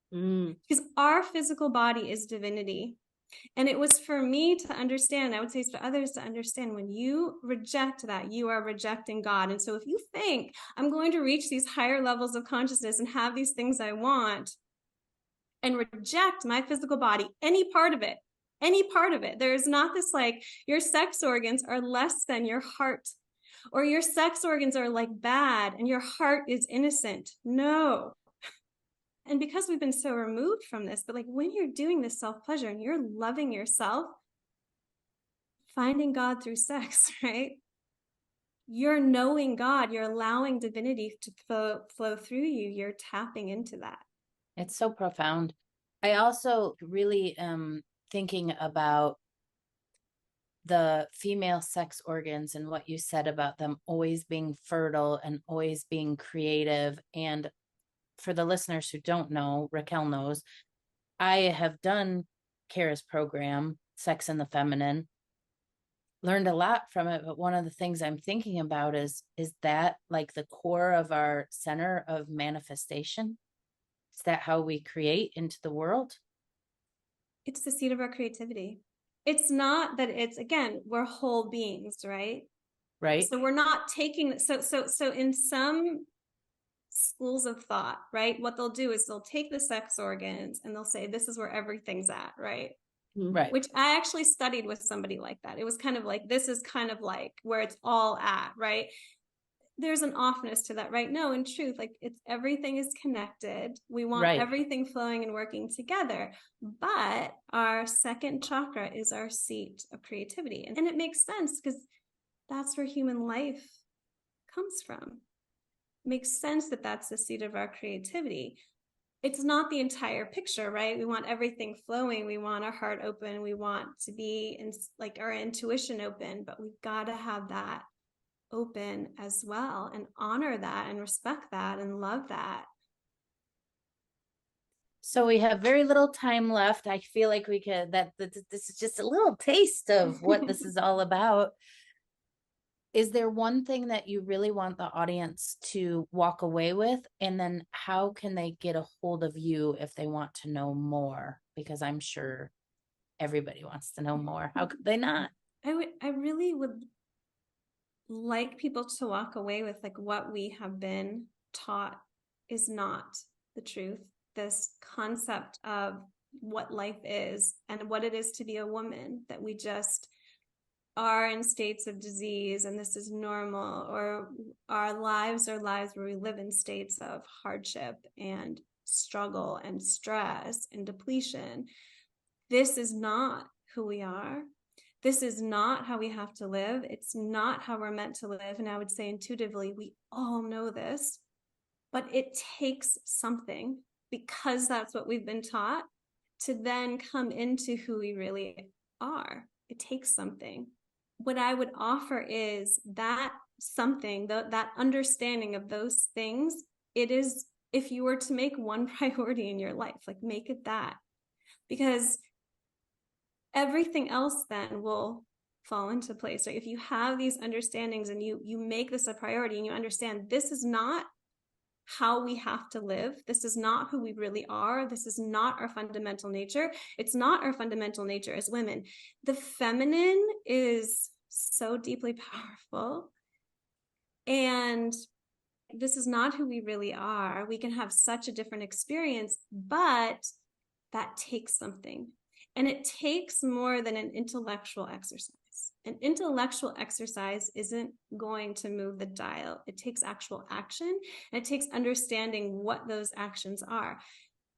Because our physical body is divinity. And it was for me to understand, I would say it's for others to understand, when you reject that, you are rejecting God. And so if you think I'm going to reach these higher levels of consciousness and have these things I want and reject my physical body, any part of it, there is not this like your sex organs are less than your heart, or your sex organs are like bad and your heart is innocent. No. And because we've been so removed from this, but like when you're doing this self-pleasure and you're loving yourself, finding God through sex, right? You're knowing God, you're allowing divinity to flow through you. You're tapping into that. It's so profound. I also really am thinking about the female sex organs and what you said about them always being fertile and always being creative. And for the listeners who don't know, Raquel knows, I have done Kara's program, Sex and the Feminine, learned a lot from it. But one of the things I'm thinking about is that like the core of our center of manifestation? Is that how we create into the world? It's the seed of our creativity. It's not that it's, again, we're whole beings, right? Right. So we're not taking, so in some schools of thought, right, what they'll do is they'll take the sex organs and they'll say, this is where everything's at, right? Right. Which I actually studied with somebody like that. It was kind of like, this is kind of like where it's all at, right? There's an offness to that, right? No, in truth, like it's everything is connected. We want everything flowing and working together. But our second chakra is our seat of creativity. And it makes sense because that's where human life comes from. It makes sense that that's the seat of our creativity. It's not the entire picture, right? We want everything flowing. We want our heart open. We want to be in like our intuition open, but we've got to have that open as well and honor that and respect that and love that. So we have very little time left. I feel like we could, this is just a little taste of what this is all about. Is there one thing that you really want the audience to walk away with? And then how can they get a hold of you if they want to know more? Because I'm sure everybody wants to know more. How could they not? I really would like people to walk away with like what we have been taught is not the truth. This concept of what life is and what it is to be a woman, that we just are in states of disease and this is normal, or our lives are lives where we live in states of hardship and struggle and stress and depletion. This is not who we are. This is not how we have to live. It's not how we're meant to live. And I would say intuitively, we all know this, but it takes something, because that's what we've been taught, to then come into who we really are. It takes something. What I would offer is that something, that understanding of those things, it is, if you were to make one priority in your life, like make it that, because everything else then will fall into place. Right? If you have these understandings and you make this a priority and you understand this is not how we have to live, this is not who we really are, this is not our fundamental nature, it's not our fundamental nature as women. The feminine is so deeply powerful, and this is not who we really are. We can have such a different experience, but that takes something. And it takes more than an intellectual exercise. An intellectual exercise isn't going to move the dial. It takes actual action, and it takes understanding what those actions are.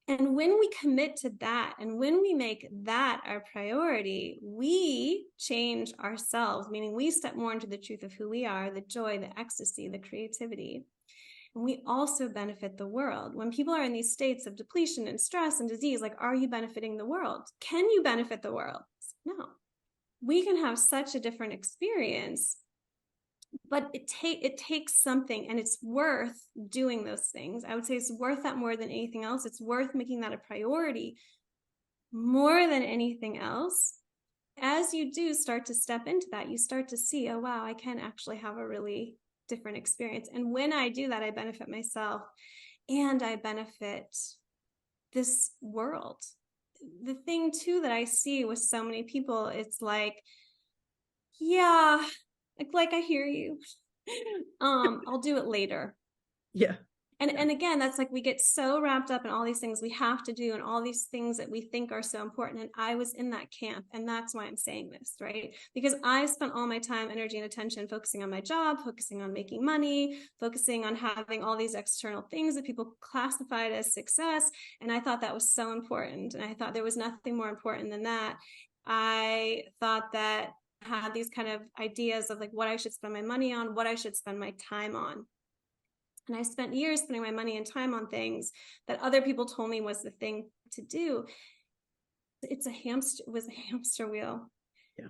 And when we commit to that, and when we make that our priority, we change ourselves, meaning we step more into the truth of who we are, the joy, the ecstasy, the creativity. And we also benefit the world. When people are in these states of depletion and stress and disease, like, are you benefiting the world? Can you benefit the world? No. We can have such a different experience, but it takes something, and it's worth doing those things. I would say it's worth that more than anything else. It's worth making that a priority more than anything else. As you do start to step into that, you start to see, oh, wow, I can actually have a really different experience. And when I do that, I benefit myself and I benefit this world. The thing too that I see with so many people, it's like, yeah, like I hear you. I'll do it later. Yeah. And again, that's like, we get so wrapped up in all these things we have to do and all these things that we think are so important. And I was in that camp. And that's why I'm saying this, right? Because I spent all my time, energy, and attention focusing on my job, focusing on making money, focusing on having all these external things that people classified as success. And I thought that was so important. And I thought there was nothing more important than that. I thought that I had these kind of ideas of like what I should spend my money on, what I should spend my time on. And I spent years spending my money and time on things that other people told me was the thing to do. It was a hamster wheel. Yeah.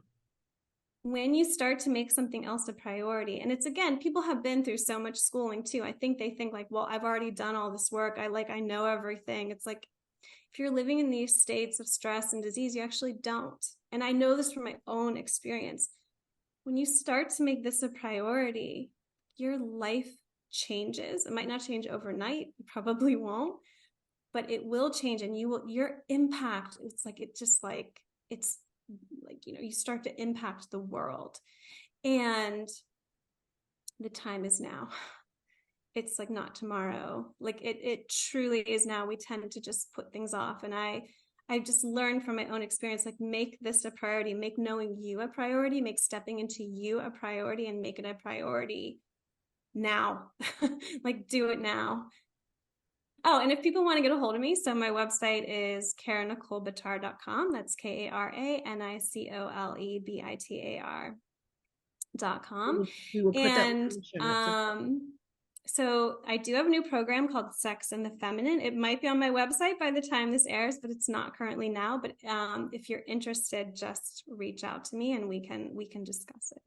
When you start to make something else a priority, and it's, again, people have been through so much schooling too. I think they think like, well, I've already done all this work. I know everything. It's like, if you're living in these states of stress and disease, you actually don't. And I know this from my own experience. When you start to make this a priority, your life changes. It might not change overnight, it probably won't, but it will change. And your impact, it's like you start to impact the world. And the time is now. It's like not tomorrow. Like it truly is now. We tend to just put things off. And I just learned from my own experience, like, make this a priority, make knowing you a priority, make stepping into you a priority, and make it a priority now. Like, do it now. Oh, and if people want to get a hold of me, so my website is karanicolebitar.com. That's KaranicoleBitar.com. We will put that in the show notes. So I do have a new program called Sex and the Feminine. It might be on my website by the time this airs, but it's not currently now. But if you're interested, just reach out to me and we can discuss it.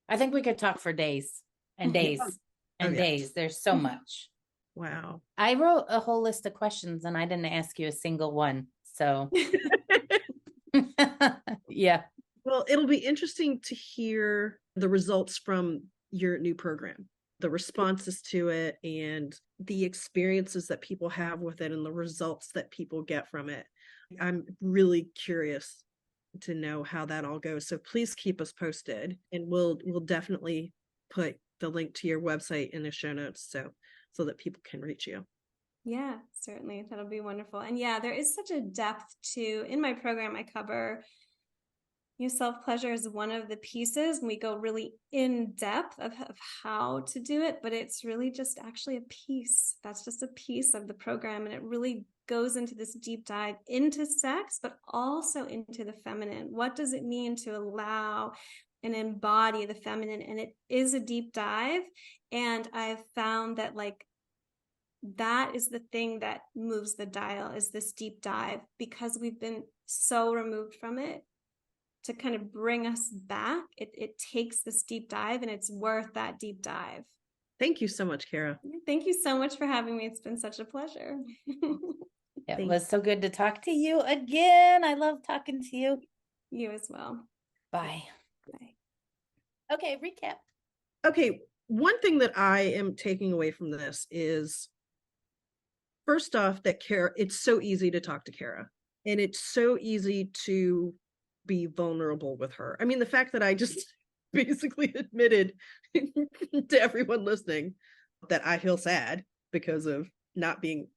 I think we could talk for days and days and days. There's so much. Wow. I wrote a whole list of questions and I didn't ask you a single one. So yeah. Well, it'll be interesting to hear the results from your new program, the responses to it, and the experiences that people have with it and the results that people get from it. I'm really curious to know how that all goes. So please keep us posted, and we'll definitely put the link to your website in the show notes so that people can reach you. Yeah, certainly. That'll be wonderful. And yeah, there is such a depth to, in my program, I cover, self-pleasure is one of the pieces, and we go really in depth of how to do it, but it's really just actually a piece. That's just a piece of the program. And it really goes into this deep dive into sex, but also into the feminine. What does it mean to allow and embody the feminine? And it is a deep dive. And I've found that that is the thing that moves the dial, is this deep dive, because we've been so removed from it. to kind of bring us back, it takes this deep dive, and it's worth that deep dive. Thank you so much, Kara. Thank you so much for having me. It's been such a pleasure. It was so good to talk to you again. I love talking to you. You as well. Bye. Bye. Okay, recap. Okay, one thing that I am taking away from this is, first off, that Kara, it's so easy to talk to Kara, and it's so easy to be vulnerable with her. I mean, the fact that I just basically admitted to everyone listening that I feel sad because of not being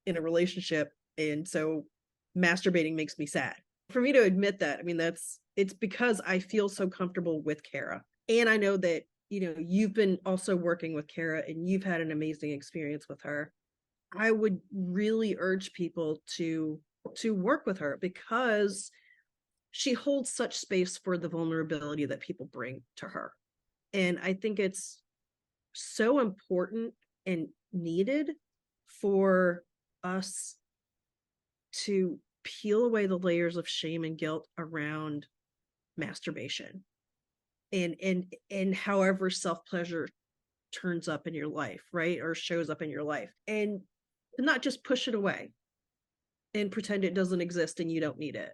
in a relationship, and so masturbating makes me sad. For me to admit that, I mean, it's because I feel so comfortable with Kara. And I know that, you've been also working with Kara and you've had an amazing experience with her. I would really urge people to work with her, because she holds such space for the vulnerability that people bring to her. And I think it's so important and needed for us to peel away the layers of shame and guilt around masturbation and however self-pleasure turns up in your life, right? Or shows up in your life, and not just push it away and pretend it doesn't exist and you don't need it.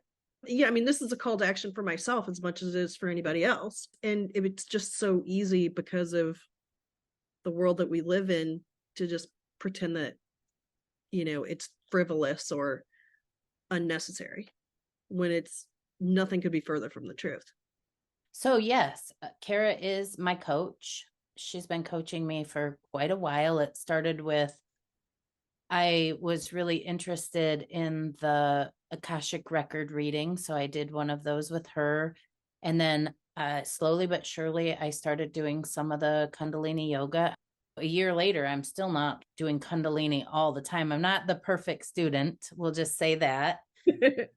Yeah, I mean, this is a call to action for myself as much as it is for anybody else. And it's just so easy because of the world that we live in to just pretend that, it's frivolous or unnecessary, when it's nothing could be further from the truth. So yes, Kara is my coach. She's been coaching me for quite a while. It started with, I was really interested in the Akashic record reading, so I did one of those with her. And then slowly but surely, I started doing some of the Kundalini Yoga. A year later, I'm still not doing Kundalini all the time. I'm not the perfect student, we'll just say that.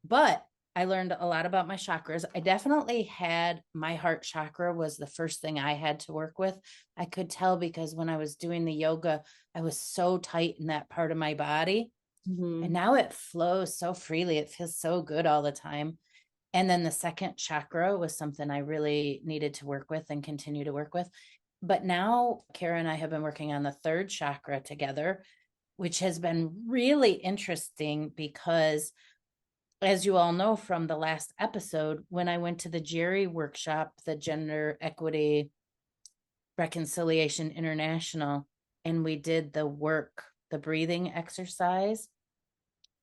But I learned a lot about my chakras. I definitely had my heart chakra was the first thing I had to work with. I could tell because when I was doing the yoga, I was so tight in that part of my body. Mm-hmm. And now it flows so freely. It feels so good all the time. And then the second chakra was something I really needed to work with and continue to work with. But now Kara and I have been working on the third chakra together, which has been really interesting because, as you all know from the last episode, when I went to the Jerry workshop, the Gender Equity Reconciliation International, and we did the work, the breathing exercise,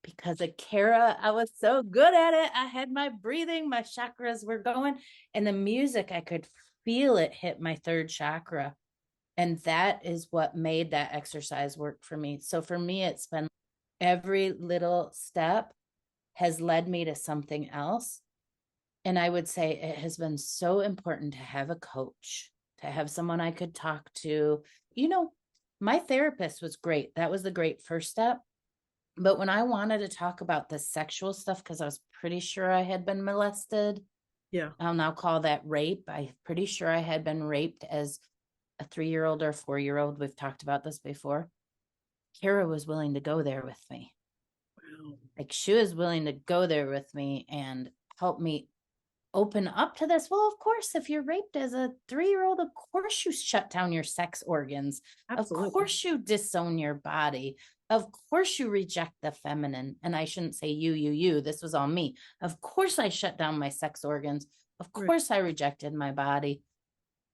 because of Kara, I was so good at it. I had my breathing, my chakras were going, and the music, I could feel it hit my third chakra. And that is what made that exercise work for me. So for me, it's been every little step has led me to something else. And I would say it has been so important to have a coach, to have someone I could talk to. My therapist was great. That was the great first step. But when I wanted to talk about the sexual stuff, because I was pretty sure I had been molested. Yeah. I'll now call that rape. I'm pretty sure I had been raped as a 3-year-old or 4-year-old. We've talked about this before. Kara was willing to go there with me. Wow. Like, she was willing to go there with me and help me open up to this. Well, of course, if you're raped as a 3-year-old, of course you shut down your sex organs. Absolutely. Of course you disown your body. Of course you reject the feminine. And I shouldn't say you. This was all me. Of course I shut down my sex organs. Of course I rejected my body.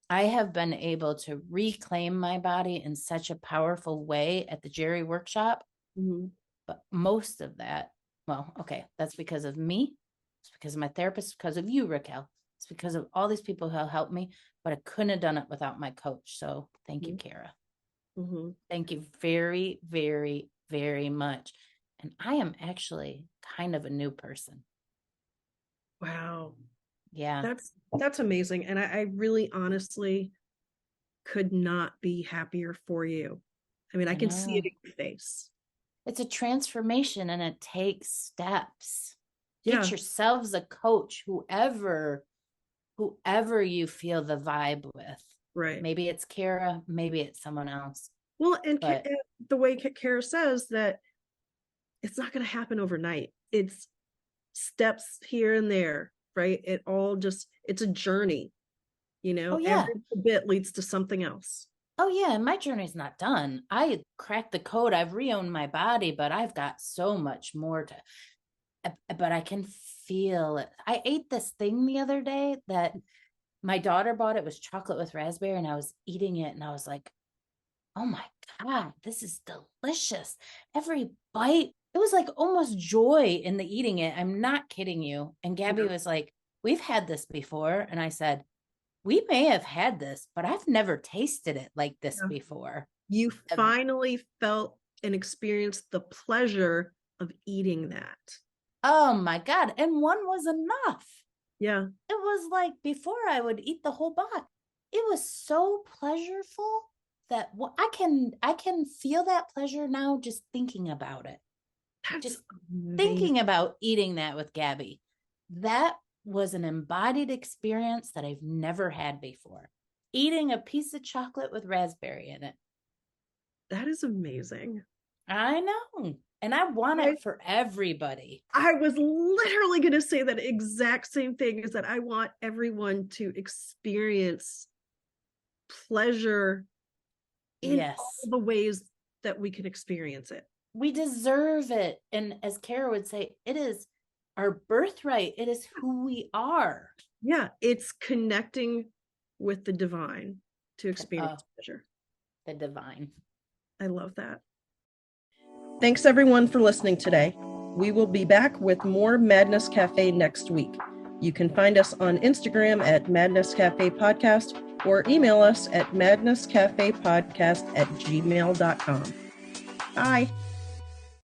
I have been able to reclaim my body in such a powerful way at the Jerry workshop. Mm-hmm. But most of that, well, okay, that's because of me. It's because of my therapist, because of you, Raquel. It's because of all these people who helped me, but I couldn't have done it without my coach. So thank you, Kara. Mm-hmm. Thank you very, very, very much. And I am actually kind of a new person. Wow. Yeah. That's amazing. And I really honestly could not be happier for you. I mean, I can see it in your face. It's a transformation and it takes steps. Yeah. Get yourselves a coach, whoever you feel the vibe with. Right. Maybe it's Kara, maybe it's someone else. Well, and the way Kara says that it's not going to happen overnight. It's steps here and there right? It's a journey, Oh, yeah. every bit leads to something else. Oh, yeah. And my journey's not done. I cracked the code. I've reowned my body, but I've got so much more but I can feel it. I ate this thing the other day that my daughter bought. It was chocolate with raspberry, and I was eating it, and I was like, oh my God, this is delicious. Every bite, it was like almost joy in the eating it. I'm not kidding you. And Gabby was like, we've had this before. And I said, we may have had this, but I've never tasted it like this before. You finally felt and experienced the pleasure of eating that. Oh my God. And one was enough. Yeah. It was like before I would eat the whole box. It was so pleasurable that I can feel that pleasure now just thinking about it. That's just amazing. Thinking about eating that with Gabby. That was an embodied experience that I've never had before. Eating a piece of chocolate with raspberry in it. That is amazing. I know. And I want it for everybody. I was literally going to say that exact same thing, is that I want everyone to experience pleasure in all the ways that we can experience it. We deserve it. And as Kara would say, it is our birthright. It is who we are. Yeah, it's connecting with the divine to experience pleasure. The divine. I love that. Thanks everyone for listening today. We will be back with more Madness Cafe next week. You can find us on Instagram at Madness Cafe Podcast or email us at madnesscafepodcast@gmail.com. Bye.